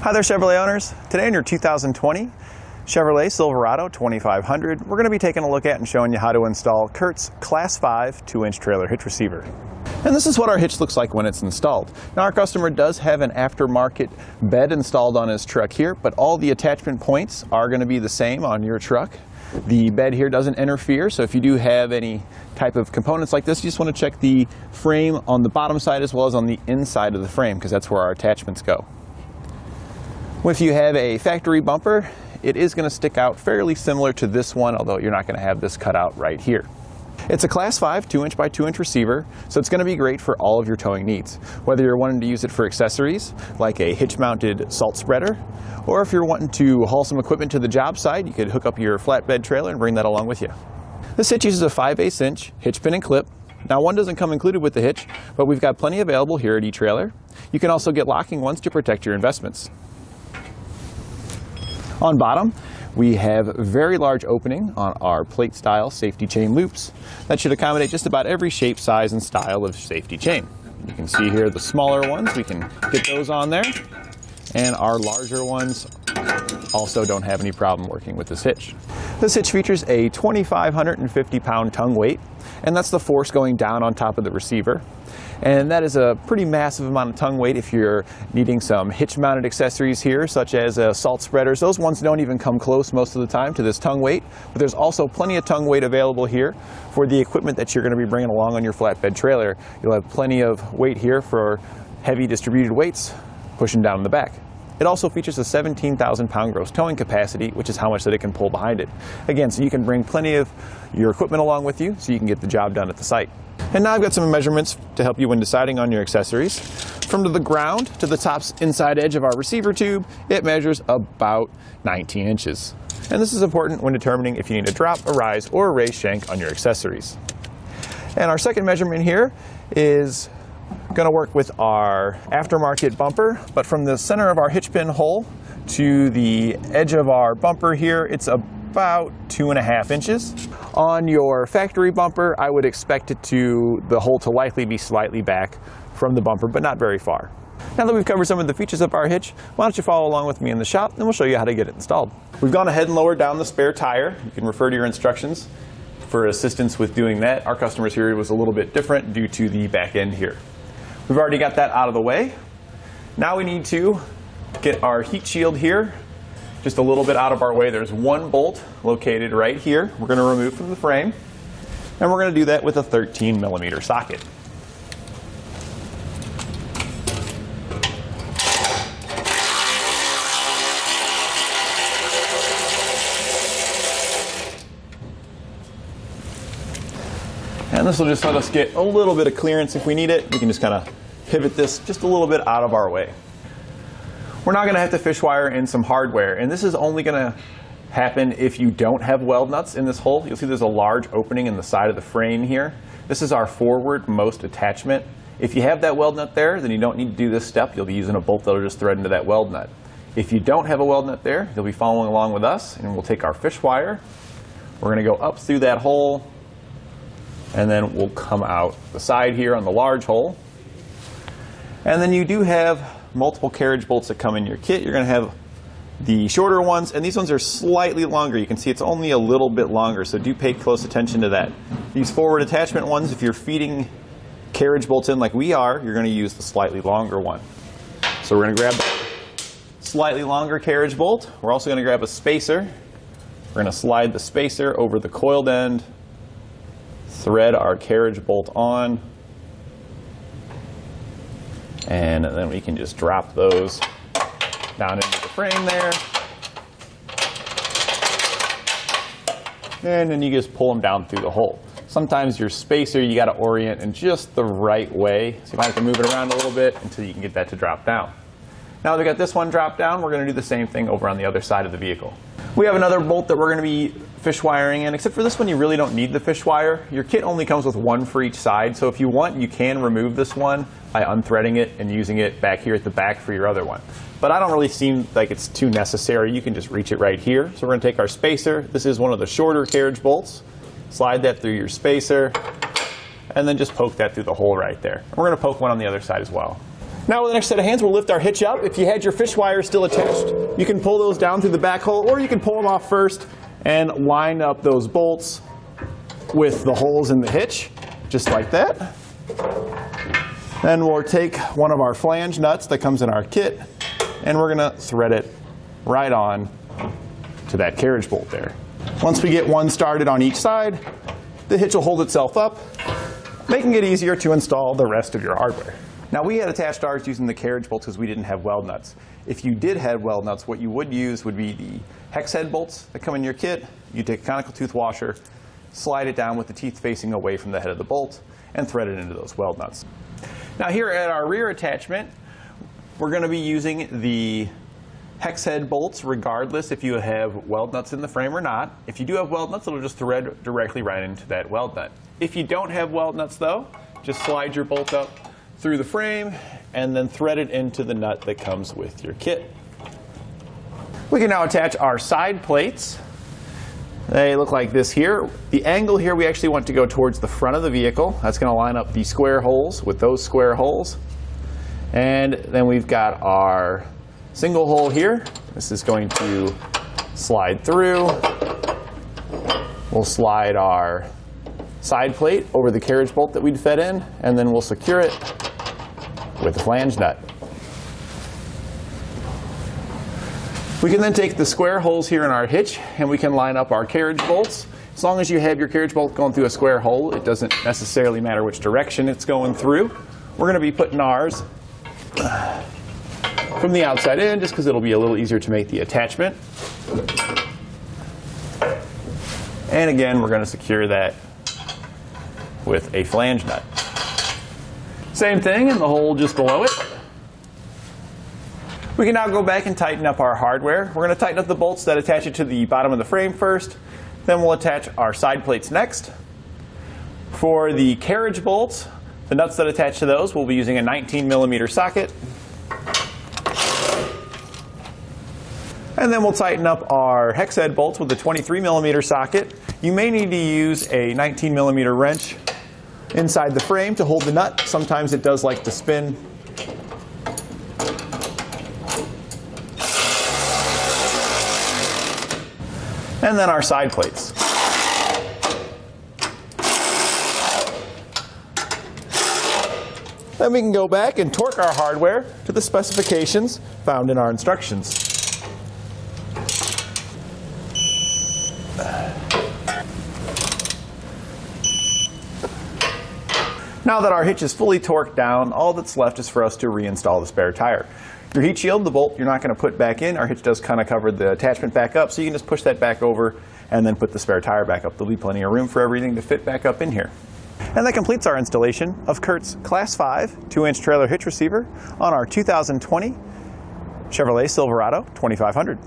Hi there, Chevrolet owners. Today in your 2020 Chevrolet Silverado 2500, we're going to be taking a look at and showing you how to install CURT's Class 5 2-inch trailer hitch receiver. And this is what our hitch looks like when it's installed. Now our customer does have an aftermarket bed installed on his truck here, but all the attachment points are going to be the same on your truck. The bed here doesn't interfere, so if you do have any type of components like this, you just want to check the frame on the bottom side as well as on the inside of the frame, because that's where our attachments go. If you have a factory bumper, it is going to stick out fairly similar to this one, although you're not going to have this cut out right here. It's a Class 5 2-inch by 2-inch receiver, so it's going to be great for all of your towing needs. Whether you're wanting to use it for accessories, like a hitch-mounted salt spreader, or if you're wanting to haul some equipment to the job site, you could hook up your flatbed trailer and bring that along with you. This hitch uses a 5/8 inch hitch pin and clip. Now one doesn't come included with the hitch, but we've got plenty available here at eTrailer. You can also get locking ones to protect your investments. On bottom, we have a very large opening on our plate style safety chain loops. That should accommodate just about every shape, size, and style of safety chain. You can see here the smaller ones, we can get those on there. And our larger ones also don't have any problem working with this hitch. This hitch features a 2,550 pound tongue weight, and that's the force going down on top of the receiver. And that is a pretty massive amount of tongue weight if you're needing some hitch-mounted accessories here, such as salt spreaders. Those ones don't even come close most of the time to this tongue weight, but there's also plenty of tongue weight available here for the equipment that you're going to be bringing along on your flatbed trailer. You'll have plenty of weight here for heavy distributed weights pushing down in the back. It also features a 17,000 pound gross towing capacity, which is how much that it can pull behind it. Again, so you can bring plenty of your equipment along with you so you can get the job done at the site. And now I've got some measurements to help you when deciding on your accessories. From the ground to the top inside edge of our receiver tube, it measures about 19 inches. And this is important when determining if you need a drop, a rise, or a raise shank on your accessories. And our second measurement here is going to work with our aftermarket bumper, but from the center of our hitch pin hole to the edge of our bumper here, it's about 2.5 inches. On your factory bumper, I would expect the hole to likely be slightly back from the bumper, but not very far. Now that we've covered some of the features of our hitch, why don't you follow along with me in the shop and we'll show you how to get it installed. We've gone ahead and lowered down the spare tire. You can refer to your instructions for assistance with doing that. Our customer's here was a little bit different due to the back end here. We've already got that out of the way. Now we need to get our heat shield here just a little bit out of our way. There's one bolt located right here we're going to remove from the frame, and we're going to do that with a 13mm socket. And this will just let us get a little bit of clearance if we need it. We can just kind of pivot this just a little bit out of our way. We're now going to have to fish wire in some hardware, and this is only going to happen if you don't have weld nuts in this hole. You'll see there's a large opening in the side of the frame here. This is our forward most attachment. If you have that weld nut there, then you don't need to do this step. You'll be using a bolt that'll just thread into that weld nut. If you don't have a weld nut there, you'll be following along with us, and we'll take our fish wire. We're going to go up through that hole, and then we'll come out the side here on the large hole. And then you do have multiple carriage bolts that come in your kit. You're going to have the shorter ones, and these ones are slightly longer. You can see it's only a little bit longer, so do pay close attention to that. These forward attachment ones, if you're feeding carriage bolts in like we are, you're going to use the slightly longer one. So we're going to grab the slightly longer carriage bolt. We're also going to grab a spacer. We're going to slide the spacer over the coiled end, thread our carriage bolt on, and then we can just drop those down into the frame there. And then you just pull them down through the hole. Sometimes your spacer you got to orient in just the right way, so you might have to move it around a little bit until you can get that to drop down. Now that we got this one dropped down, we're going to do the same thing over on the other side of the vehicle. We have another bolt that we're going to be fish wiring in, except for this one you really don't need the fish wire. Your kit only comes with one for each side, so if you want you can remove this one by unthreading it and using it back here at the back for your other one. But I don't really seem like it's too necessary. You can just reach it right here. So we're going to take our spacer. This is one of the shorter carriage bolts. Slide that through your spacer, and then just poke that through the hole right there. We're going to poke one on the other side as well. Now with the next set of hands, we'll lift our hitch up. If you had your fish wires still attached, you can pull those down through the back hole, or you can pull them off first and line up those bolts with the holes in the hitch, just like that. Then we'll take one of our flange nuts that comes in our kit, and we're going to thread it right on to that carriage bolt there. Once we get one started on each side, the hitch will hold itself up, making it easier to install the rest of your hardware. Now we had attached ours using the carriage bolts because we didn't have weld nuts. If you did have weld nuts, what you would use would be the hex head bolts that come in your kit. You take a conical tooth washer, slide it down with the teeth facing away from the head of the bolt, and thread it into those weld nuts. Now here at our rear attachment, we're going to be using the hex head bolts regardless if you have weld nuts in the frame or not. If you do have weld nuts, it'll just thread directly right into that weld nut. If you don't have weld nuts though, just slide your bolt up through the frame and then thread it into the nut that comes with your kit. We can now attach our side plates. They look like this here. The angle here we actually want to go towards the front of the vehicle. That's going to line up the square holes with those square holes. And then we've got our single hole here. This is going to slide through. We'll slide our side plate over the carriage bolt that we'd fed in, and then we'll secure it with a flange nut. We can then take the square holes here in our hitch and we can line up our carriage bolts. As long as you have your carriage bolt going through a square hole, it doesn't necessarily matter which direction it's going through. We're going to be putting ours from the outside in just because it'll be a little easier to make the attachment. And again, we're going to secure that with a flange nut. Same thing in the hole just below it. We can now go back and tighten up our hardware. We're going to tighten up the bolts that attach it to the bottom of the frame first. Then we'll attach our side plates next. For the carriage bolts, the nuts that attach to those, we'll be using a 19mm socket. And then we'll tighten up our hex head bolts with a 23mm socket. You may need to use a 19mm wrench inside the frame to hold the nut. Sometimes it does like to spin. And then our side plates. Then we can go back and torque our hardware to the specifications found in our instructions. Now that our hitch is fully torqued down, all that's left is for us to reinstall the spare tire. Your heat shield, the bolt you're not going to put back in, our hitch does kind of cover the attachment back up, so you can just push that back over and then put the spare tire back up. There'll be plenty of room for everything to fit back up in here. And that completes our installation of Curt's Class 5 2-inch trailer hitch receiver on our 2020 Chevrolet Silverado 2500.